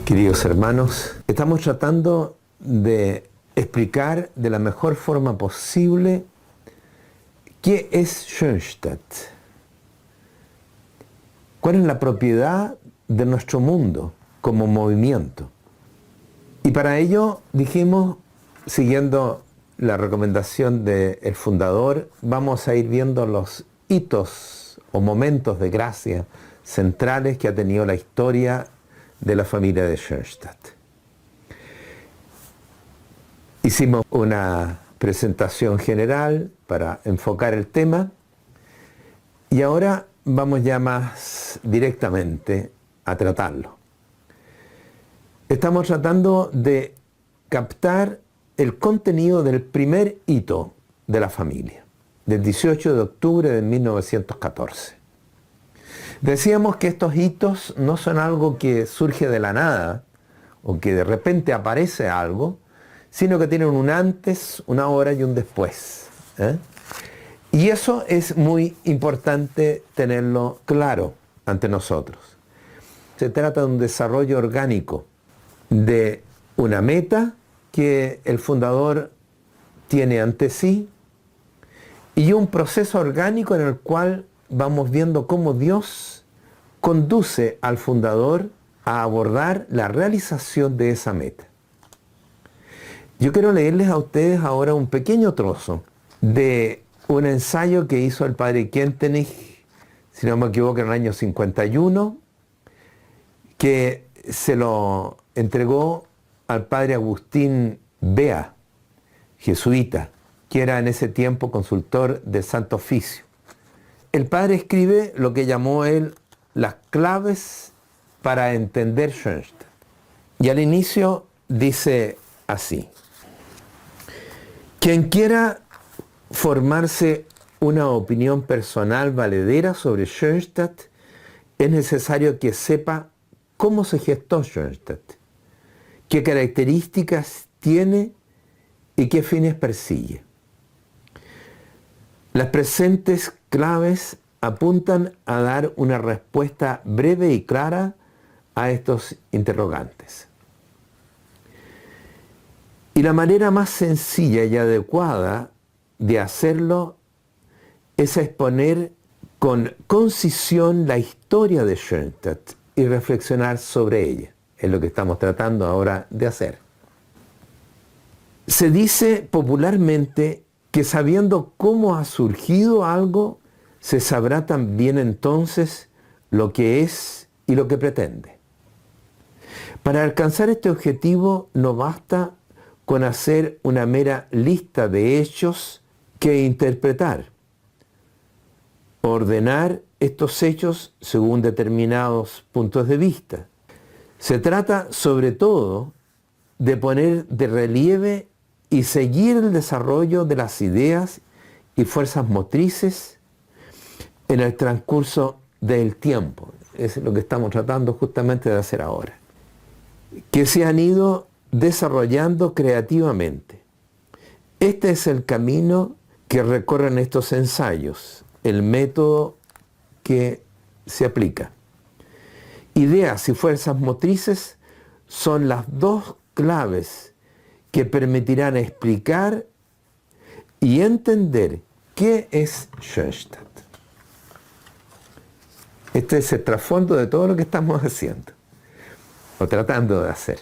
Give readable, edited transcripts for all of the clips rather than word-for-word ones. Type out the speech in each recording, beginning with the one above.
Queridos hermanos, estamos tratando de explicar de la mejor forma posible qué es Schoenstatt, cuál es la propiedad de nuestro mundo como movimiento. Y para ello dijimos, siguiendo la recomendación del fundador, vamos a ir viendo los hitos o momentos de gracia centrales que ha tenido la historia de la familia de Schoenstatt. Hicimos una presentación general para enfocar el tema y ahora vamos ya más directamente a tratarlo. Estamos tratando de captar el contenido del primer hito de la familia, del 18 de octubre de 1914. Decíamos que estos hitos no son algo que surge de la nada o que de repente aparece algo, sino que tienen un antes, una ahora y un después. Y eso es muy importante tenerlo claro ante nosotros. Se trata de un desarrollo orgánico de una meta que el fundador tiene ante sí y un proceso orgánico en el cual vamos viendo cómo Dios conduce al fundador a abordar la realización de esa meta. Yo quiero leerles a ustedes ahora un pequeño trozo de un ensayo que hizo el padre Kentenich, si no me equivoco, en el año 51, que se lo entregó al padre Agustín Bea, jesuita, que era en ese tiempo consultor del Santo Oficio. El padre escribe lo que llamó él las claves para entender Schoenstatt. Y al inicio dice así: quien quiera formarse una opinión personal valedera sobre Schoenstatt, es necesario que sepa cómo se gestó Schoenstatt, qué características tiene y qué fines persigue. Las presentes claves apuntan a dar una respuesta breve y clara a estos interrogantes. Y la manera más sencilla y adecuada de hacerlo es exponer con concisión la historia de Schoenstatt y reflexionar sobre ella. Es lo que estamos tratando ahora de hacer. Se dice popularmente que sabiendo cómo ha surgido algo, se sabrá también entonces lo que es y lo que pretende. Para alcanzar este objetivo no basta con hacer una mera lista de hechos que interpretar, ordenar estos hechos según determinados puntos de vista. Se trata sobre todo de poner de relieve y seguir el desarrollo de las ideas y fuerzas motrices en el transcurso del tiempo. Es lo que estamos tratando justamente de hacer ahora. Que se han ido desarrollando creativamente. Este es el camino que recorren estos ensayos, el método que se aplica. Ideas y fuerzas motrices son las dos claves que permitirán explicar y entender qué es Schoenstatt. Este es el trasfondo de todo lo que estamos haciendo, o tratando de hacer.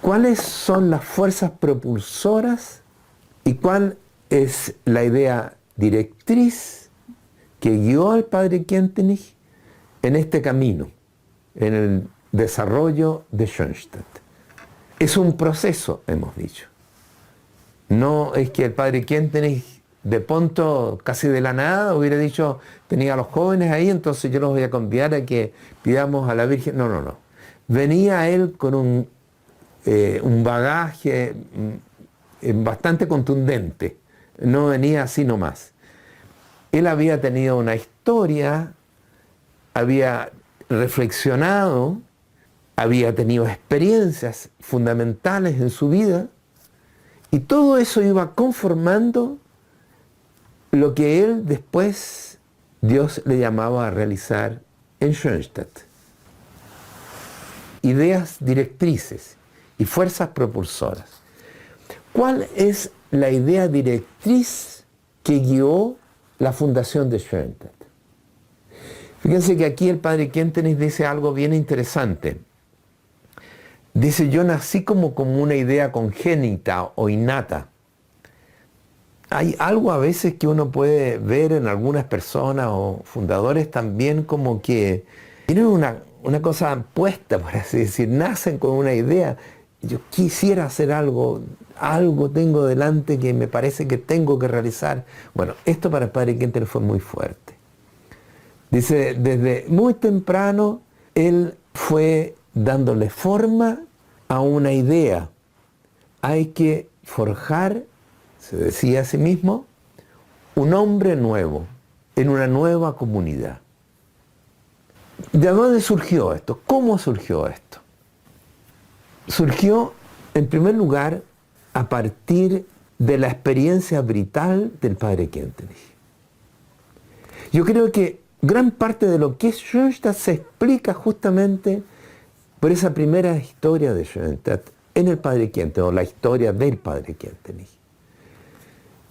¿Cuáles son las fuerzas propulsoras y cuál es la idea directriz que guió al padre Kentenich en este camino, en el desarrollo de Schoenstatt? Es un proceso, hemos dicho. No es que el padre Kentenich de pronto, casi de la nada, hubiera dicho, tenía a los jóvenes ahí, entonces yo los voy a convidar a que pidamos a la Virgen. No. Venía él con un bagaje bastante contundente. No venía así nomás. Él había tenido una historia, había reflexionado, había tenido experiencias fundamentales en su vida, y todo eso iba conformando lo que él después, Dios le llamaba a realizar en Schoenstatt. ideas directrices y fuerzas propulsoras. ¿Cuál es la idea directriz que guió la fundación de Schoenstatt? Fíjense que aquí el padre Kentenich dice algo bien interesante. Dice, yo nací como una idea congénita o innata. Hay algo a veces que uno puede ver en algunas personas o fundadores también como que tienen una cosa puesta, por así decir, nacen con una idea. Yo quisiera hacer algo tengo delante que me parece que tengo que realizar. Bueno, esto para el padre Kentenich fue muy fuerte. Dice, desde muy temprano él fue dándole forma a una idea. Hay que forjar, se decía a sí mismo, un hombre nuevo en una nueva comunidad. ¿De dónde surgió esto? ¿Cómo surgió esto? Surgió, en primer lugar, a partir de la experiencia vital del padre Kentenich. Yo creo que gran parte de lo que es Schoenstatt se explica justamente por esa primera historia de Schoenstatt en el padre Kentenich, o la historia del padre Kentenich.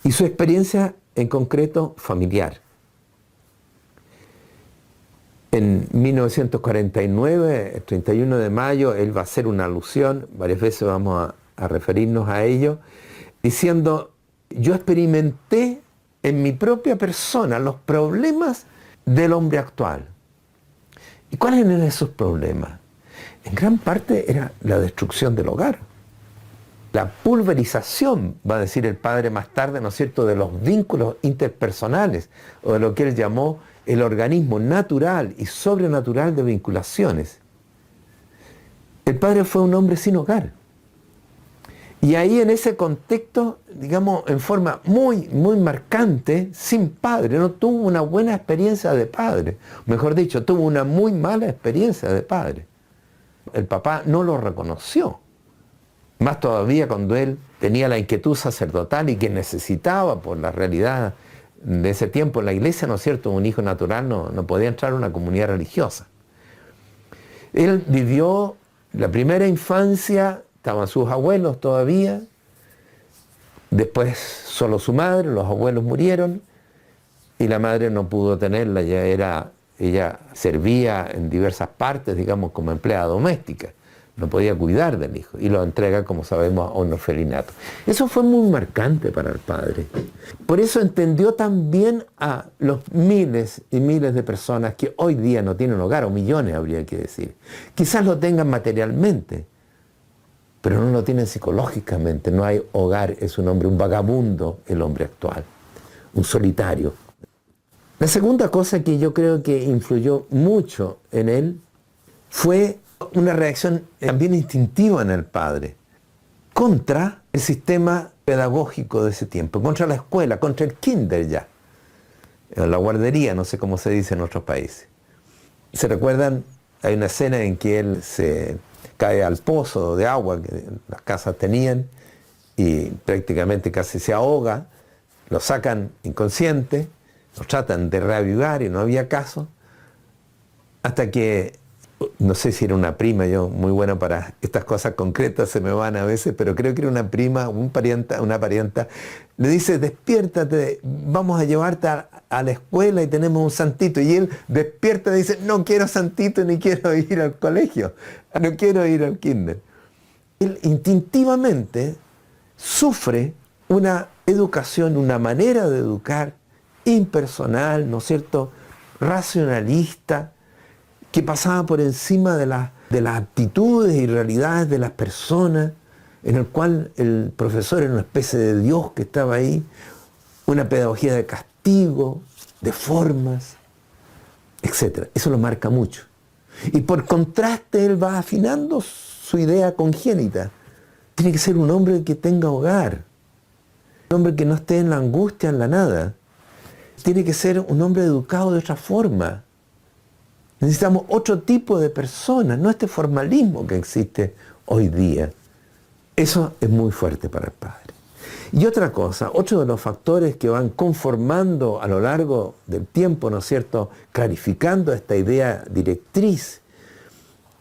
Y su experiencia en concreto familiar. En 1949, el 31 de mayo, él va a hacer una alusión, varias veces vamos a referirnos a ello, diciendo, yo experimenté en mi propia persona los problemas del hombre actual. ¿Y cuáles eran esos problemas? En gran parte era la destrucción del hogar. La pulverización, va a decir el padre más tarde, ¿no es cierto?, de los vínculos interpersonales, o de lo que él llamó el organismo natural y sobrenatural de vinculaciones. El padre fue un hombre sin hogar. Y ahí en ese contexto, digamos, en forma muy marcante, sin padre, no tuvo una buena experiencia de padre. Mejor dicho, tuvo una muy mala experiencia de padre. El papá no lo reconoció. Más todavía cuando él tenía la inquietud sacerdotal y que necesitaba, por la realidad de ese tiempo en la iglesia, ¿no es cierto?, un hijo natural no podía entrar a una comunidad religiosa. Él vivió la primera infancia, estaban sus abuelos todavía, después solo su madre, los abuelos murieron y la madre no pudo tenerla, ella servía en diversas partes, digamos, como empleada doméstica. No podía cuidar del hijo y lo entrega, como sabemos, a un orfelinato. Eso fue muy marcante para el padre. Por eso entendió también a los miles y miles de personas que hoy día no tienen hogar, o millones habría que decir. Quizás lo tengan materialmente, pero no lo tienen psicológicamente. No hay hogar, es un hombre, un vagabundo el hombre actual, un solitario. La segunda cosa que yo creo que influyó mucho en él fue una reacción también instintiva en el padre contra el sistema pedagógico de ese tiempo, contra la escuela, contra el kinder ya, la guardería, no sé cómo se dice en otros países. ¿Se recuerdan? Hay una escena en que él se cae al pozo de agua que las casas tenían y prácticamente casi se ahoga, lo sacan inconsciente, lo tratan de reavivar y no había caso, hasta que no sé si era una prima, yo muy bueno para estas cosas concretas se me van a veces, pero creo que era una prima, una parienta, le dice, despiértate, vamos a llevarte a la escuela y tenemos un santito. Y él despierta y dice, no quiero santito ni quiero ir al colegio, no quiero ir al kinder. Él instintivamente sufre una educación, una manera de educar impersonal, ¿no es cierto?, racionalista, que pasaba por encima de las actitudes y realidades de las personas, en el cual el profesor era una especie de Dios que estaba ahí, una pedagogía de castigo, de formas, etc. Eso lo marca mucho. Y por contraste él va afinando su idea congénita. Tiene que ser un hombre que tenga hogar, un hombre que no esté en la angustia, en la nada. Tiene que ser un hombre educado de otra forma. Necesitamos otro tipo de personas, no este formalismo que existe hoy día. Eso es muy fuerte para el padre. Y otra cosa, otro de los factores que van conformando a lo largo del tiempo, ¿no es cierto?, clarificando esta idea directriz,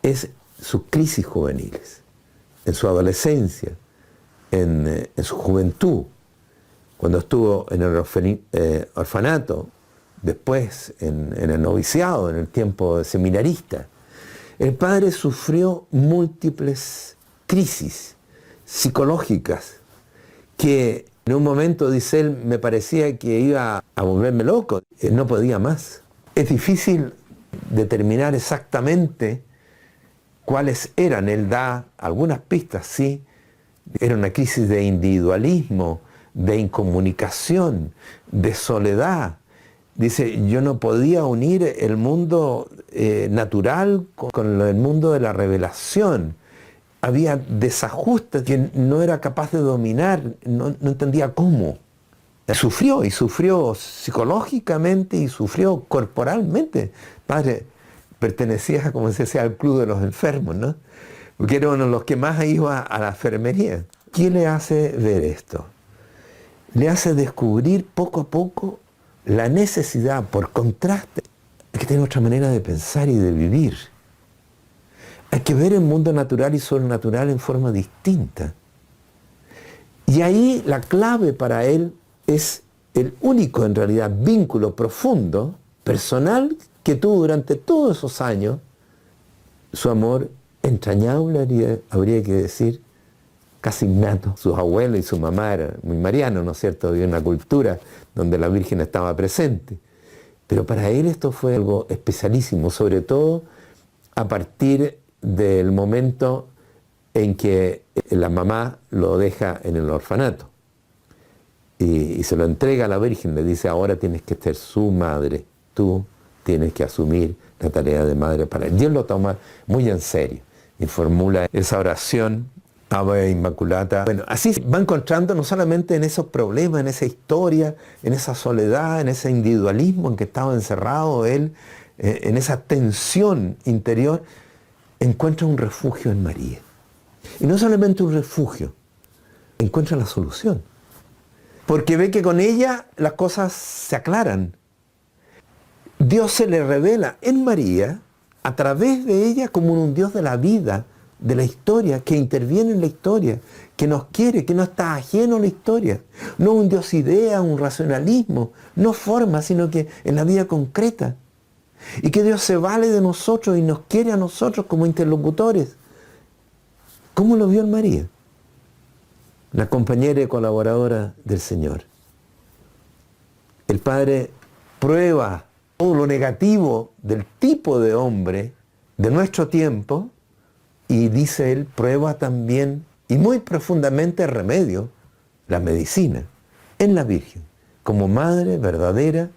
es sus crisis juveniles, en su adolescencia, en su juventud, cuando estuvo en el orfanato, después en el noviciado, en el tiempo de seminarista. El padre sufrió múltiples crisis psicológicas que en un momento, dice él, me parecía que iba a volverme loco, no podía más. Es difícil determinar exactamente cuáles eran. Él da algunas pistas, sí. Era una crisis de individualismo, de incomunicación, de soledad. Dice, yo no podía unir el mundo natural con el mundo de la revelación. Había desajustes que no era capaz de dominar, no entendía cómo. Sufrió, y sufrió psicológicamente y sufrió corporalmente. Padre, pertenecía, como se decía, al club de los enfermos, ¿no? Porque era uno de los que más iba a la enfermería. ¿Qué le hace ver esto? Le hace descubrir poco a poco la necesidad, por contraste, de que tiene otra manera de pensar y de vivir. Hay que ver el mundo natural y sobrenatural en forma distinta. Y ahí la clave para él es el único, en realidad, vínculo profundo, personal, que tuvo durante todos esos años, su amor entrañable, habría que decir, casi innato. Sus abuelos y su mamá eran muy marianos, ¿no es cierto? Había una cultura donde la Virgen estaba presente. Pero para él esto fue algo especialísimo, sobre todo a partir del momento en que la mamá lo deja en el orfanato y se lo entrega a la Virgen. Le dice, ahora tienes que ser su madre, tú tienes que asumir la tarea de madre para él. Y él lo toma muy en serio y formula esa oración, Ave Inmaculata. Bueno, así va encontrando no solamente en esos problemas, en esa historia, en esa soledad, en ese individualismo en que estaba encerrado él, en esa tensión interior, encuentra un refugio en María. Y no solamente un refugio, encuentra la solución. Porque ve que con ella las cosas se aclaran. Dios se le revela en María, a través de ella, como un Dios de la vida, de la historia, que interviene en la historia, que nos quiere, que no está ajeno a la historia. No un Dios idea, un racionalismo, no forma, sino que en la vida concreta. Y que Dios se vale de nosotros y nos quiere a nosotros como interlocutores. ¿Cómo lo vio en María? La compañera y colaboradora del Señor. El Padre prueba todo lo negativo del tipo de hombre de nuestro tiempo y dice él, prueba también y muy profundamente el remedio, la medicina, en la Virgen, como madre verdadera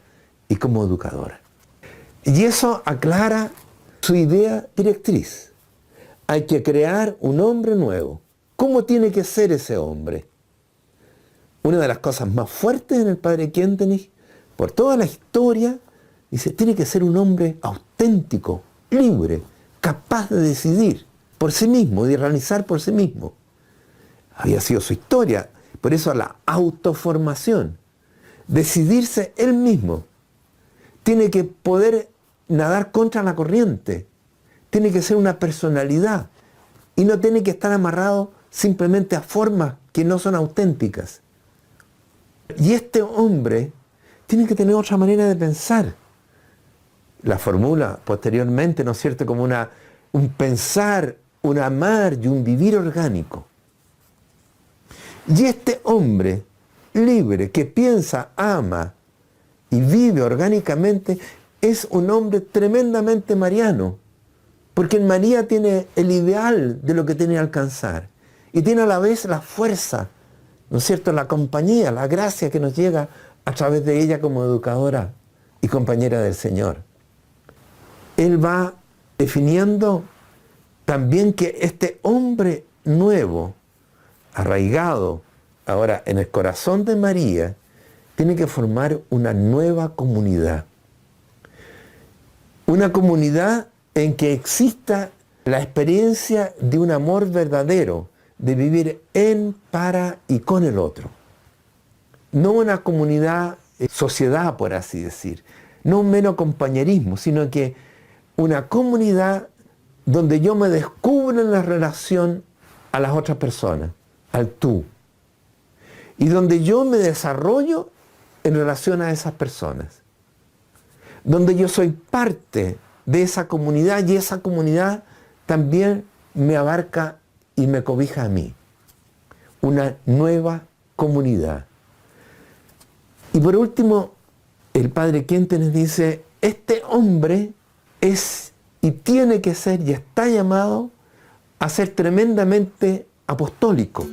y como educadora. Y eso aclara su idea directriz. Hay que crear un hombre nuevo. ¿Cómo tiene que ser ese hombre? Una de las cosas más fuertes en el padre Kentenich, por toda la historia, dice, tiene que ser un hombre auténtico, libre, capaz de decidir por sí mismo, de realizar por sí mismo. Había sido su historia, por eso la autoformación. Decidirse él mismo. Tiene que poder nadar contra la corriente. Tiene que ser una personalidad. Y no tiene que estar amarrado simplemente a formas que no son auténticas. Y este hombre tiene que tener otra manera de pensar. La formula posteriormente, ¿no es cierto?, como un pensar, un amar y un vivir orgánico. Y este hombre libre que piensa, ama y vive orgánicamente es un hombre tremendamente mariano, porque en María tiene el ideal de lo que tiene que alcanzar y tiene a la vez la fuerza, ¿no es cierto?, la compañía, la gracia que nos llega a través de ella como educadora y compañera del Señor. Él va definiendo también que este hombre nuevo, arraigado ahora en el corazón de María, tiene que formar una nueva comunidad. Una comunidad en que exista la experiencia de un amor verdadero, de vivir en, para y con el otro. No una comunidad, sociedad, por así decir, no un mero compañerismo, sino que una comunidad donde yo me descubro en la relación a las otras personas, al tú, y donde yo me desarrollo en relación a esas personas, donde yo soy parte de esa comunidad y esa comunidad también me abarca y me cobija a mí. Una nueva comunidad. Y por último, el padre Quentin dice, este hombre es y tiene que ser y está llamado a ser tremendamente apostólico.